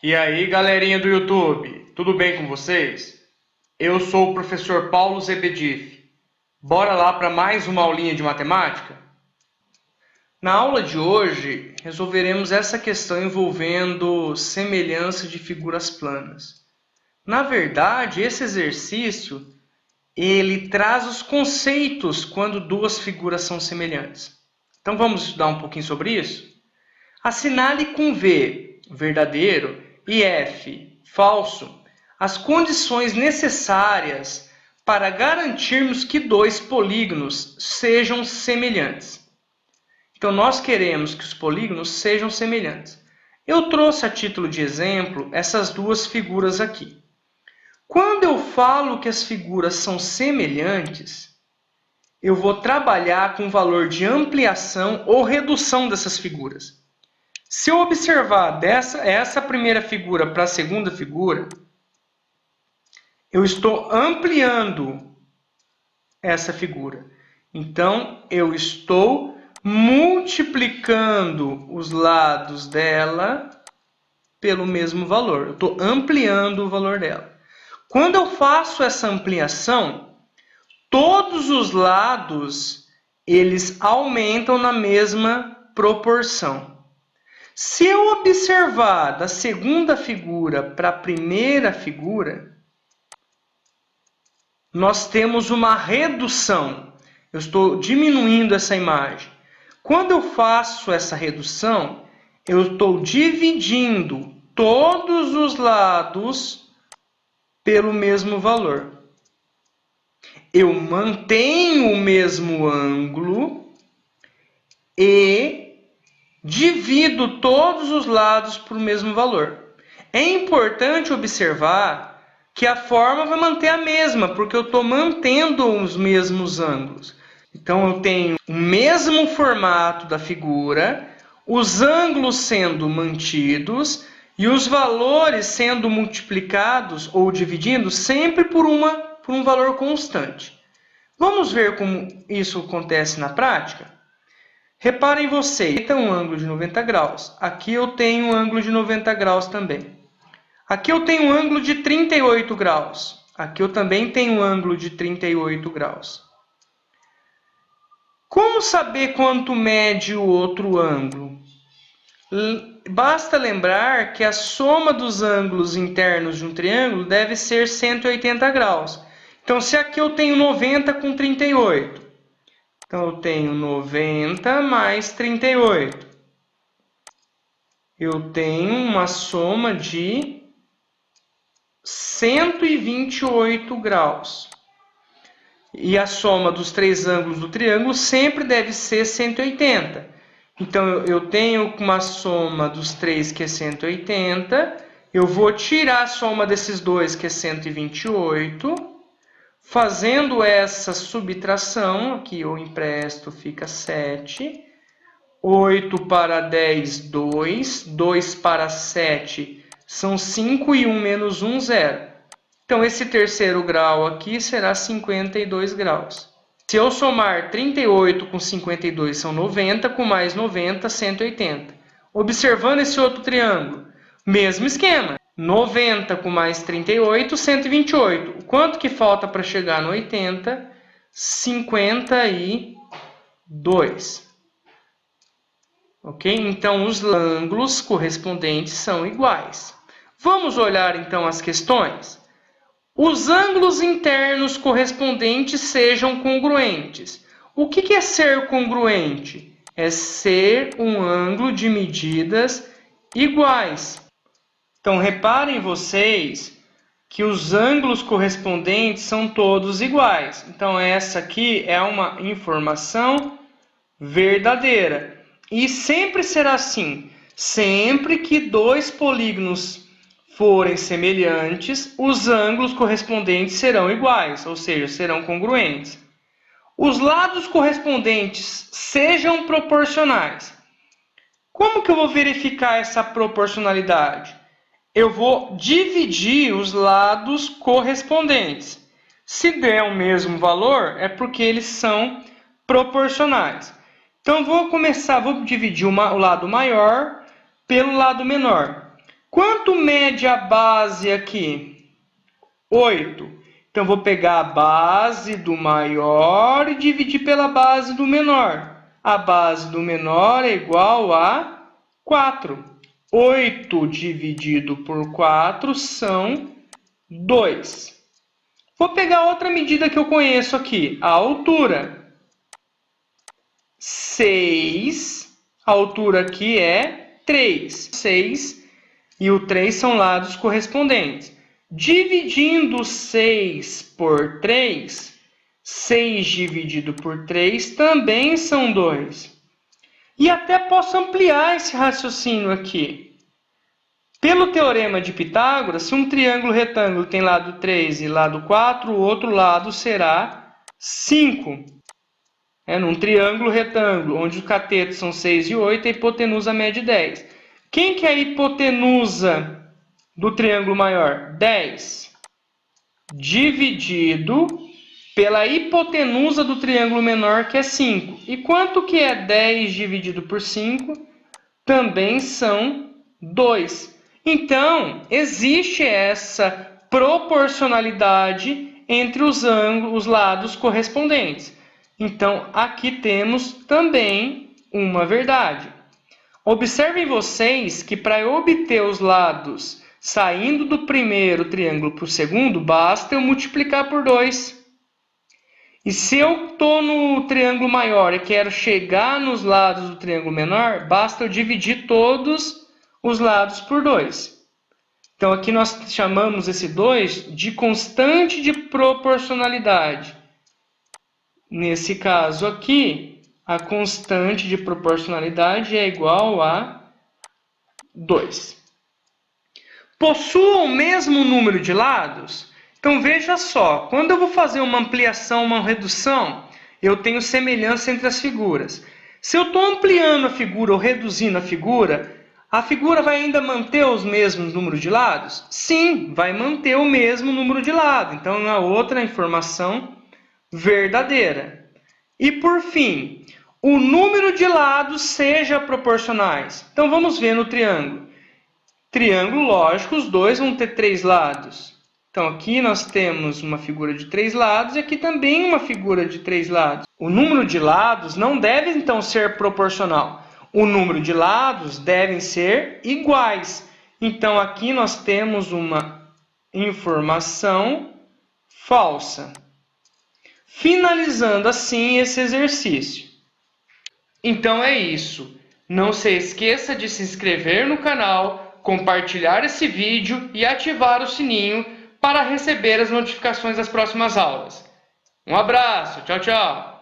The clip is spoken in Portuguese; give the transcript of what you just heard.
E aí, galerinha do YouTube, tudo bem com vocês? Eu sou o professor Paulo Zebedif. Bora lá para mais uma aulinha de matemática? Na aula de hoje, resolveremos essa questão envolvendo semelhança de figuras planas. Na verdade, esse exercício, ele traz os conceitos quando duas figuras são semelhantes. Então vamos estudar um pouquinho sobre isso? Assinale com V, verdadeiro, e F, falso, as condições necessárias para garantirmos que dois polígonos sejam semelhantes. Então, nós queremos que os polígonos sejam semelhantes. Eu trouxe a título de exemplo essas duas figuras aqui. Quando eu falo que as figuras são semelhantes, eu vou trabalhar com o valor de ampliação ou redução dessas figuras. Se eu observar essa primeira figura para a segunda figura, eu estou ampliando essa figura. Então, eu estou multiplicando os lados dela pelo mesmo valor. Eu estou ampliando o valor dela. Quando eu faço essa ampliação, todos os lados eles aumentam na mesma proporção. Se eu observar da segunda figura para a primeira figura, nós temos uma redução. Eu estou diminuindo essa imagem. Quando eu faço essa redução, eu estou dividindo todos os lados pelo mesmo valor. Eu mantenho o mesmo ângulo e divido todos os lados por o mesmo valor. É importante observar que a forma vai manter a mesma, porque eu estou mantendo os mesmos ângulos. Então, eu tenho o mesmo formato da figura, os ângulos sendo mantidos e os valores sendo multiplicados ou dividindo sempre por um valor constante. Vamos ver como isso acontece na prática? Reparem vocês, tem um ângulo de 90 graus. Aqui eu tenho um ângulo de 90 graus também. Aqui eu tenho um ângulo de 38 graus. Aqui eu também tenho um ângulo de 38 graus. Como saber quanto mede o outro ângulo? Basta lembrar que a soma dos ângulos internos de um triângulo deve ser 180 graus. Então, se aqui eu tenho 90 com 38, então, eu tenho 90 mais 38. Eu tenho uma soma de 128 graus. E a soma dos três ângulos do triângulo sempre deve ser 180. Então, eu tenho uma soma dos três, que é 180. Eu vou tirar a soma desses dois, que é 128. Fazendo essa subtração, aqui eu empresto, fica 7. 8 para 10, 2. 2 para 7 são 5 e 1 menos 1, 0. Então, esse terceiro grau aqui será 52 graus. Se eu somar 38 com 52, são 90, com mais 90, 180. Observando esse outro triângulo, mesmo esquema. 90 com mais 38, 128. Quanto que falta para chegar no 80? 52. Ok? Então, os ângulos correspondentes são iguais. Vamos olhar, então, as questões? Os ângulos internos correspondentes sejam congruentes. O que é ser congruente? É ser um ângulo de medidas iguais. Então, reparem vocês que os ângulos correspondentes são todos iguais. Então, essa aqui é uma informação verdadeira. E sempre será assim. Sempre que dois polígonos forem semelhantes, os ângulos correspondentes serão iguais, ou seja, serão congruentes. Os lados correspondentes sejam proporcionais. Como que eu vou verificar essa proporcionalidade? Eu vou dividir os lados correspondentes. Se der o mesmo valor, é porque eles são proporcionais. Então, vou dividir o lado maior pelo lado menor. Quanto mede a base aqui? 8. Então, vou pegar a base do maior e dividir pela base do menor. A base do menor é igual a 4. 8 dividido por 4 são 2. Vou pegar outra medida que eu conheço aqui, a altura. 6, a altura aqui é 3. 6 e o 3 são lados correspondentes. Dividindo 6 por 3, 6 dividido por 3 também são 2. E até posso ampliar esse raciocínio aqui. Pelo teorema de Pitágoras, se um triângulo retângulo tem lado 3 e lado 4, o outro lado será 5. Num triângulo retângulo, onde os catetos são 6 e 8, a hipotenusa mede 10. Quem que é a hipotenusa do triângulo maior? 10. Dividido pela hipotenusa do triângulo menor, que é 5. E quanto que é 10 dividido por 5? Também são 2. Então, existe essa proporcionalidade entre os lados correspondentes. Então, aqui temos também uma verdade. Observem vocês que para eu obter os lados saindo do primeiro triângulo para o segundo, basta eu multiplicar por 2. E se eu estou no triângulo maior e quero chegar nos lados do triângulo menor, basta eu dividir todos os lados por 2. Então, aqui nós chamamos esse 2 de constante de proporcionalidade. Nesse caso aqui, a constante de proporcionalidade é igual a 2. Possuam o mesmo número de lados? Então, veja só, quando eu vou fazer uma ampliação, uma redução, eu tenho semelhança entre as figuras. Se eu estou ampliando a figura ou reduzindo a figura vai ainda manter os mesmos números de lados? Sim, vai manter o mesmo número de lados. Então, é uma outra informação verdadeira. E, por fim, o número de lados seja proporcionais. Então, vamos ver no triângulo. Triângulo, lógico, os dois vão ter 3 lados. Então, aqui nós temos uma figura de 3 lados e aqui também uma figura de 3 lados. O número de lados não deve, então, ser proporcional. O número de lados devem ser iguais. Então, aqui nós temos uma informação falsa. Finalizando assim esse exercício. Então é isso. Não se esqueça de se inscrever no canal, compartilhar esse vídeo e ativar o sininho para receber as notificações das próximas aulas. Um abraço, tchau, tchau!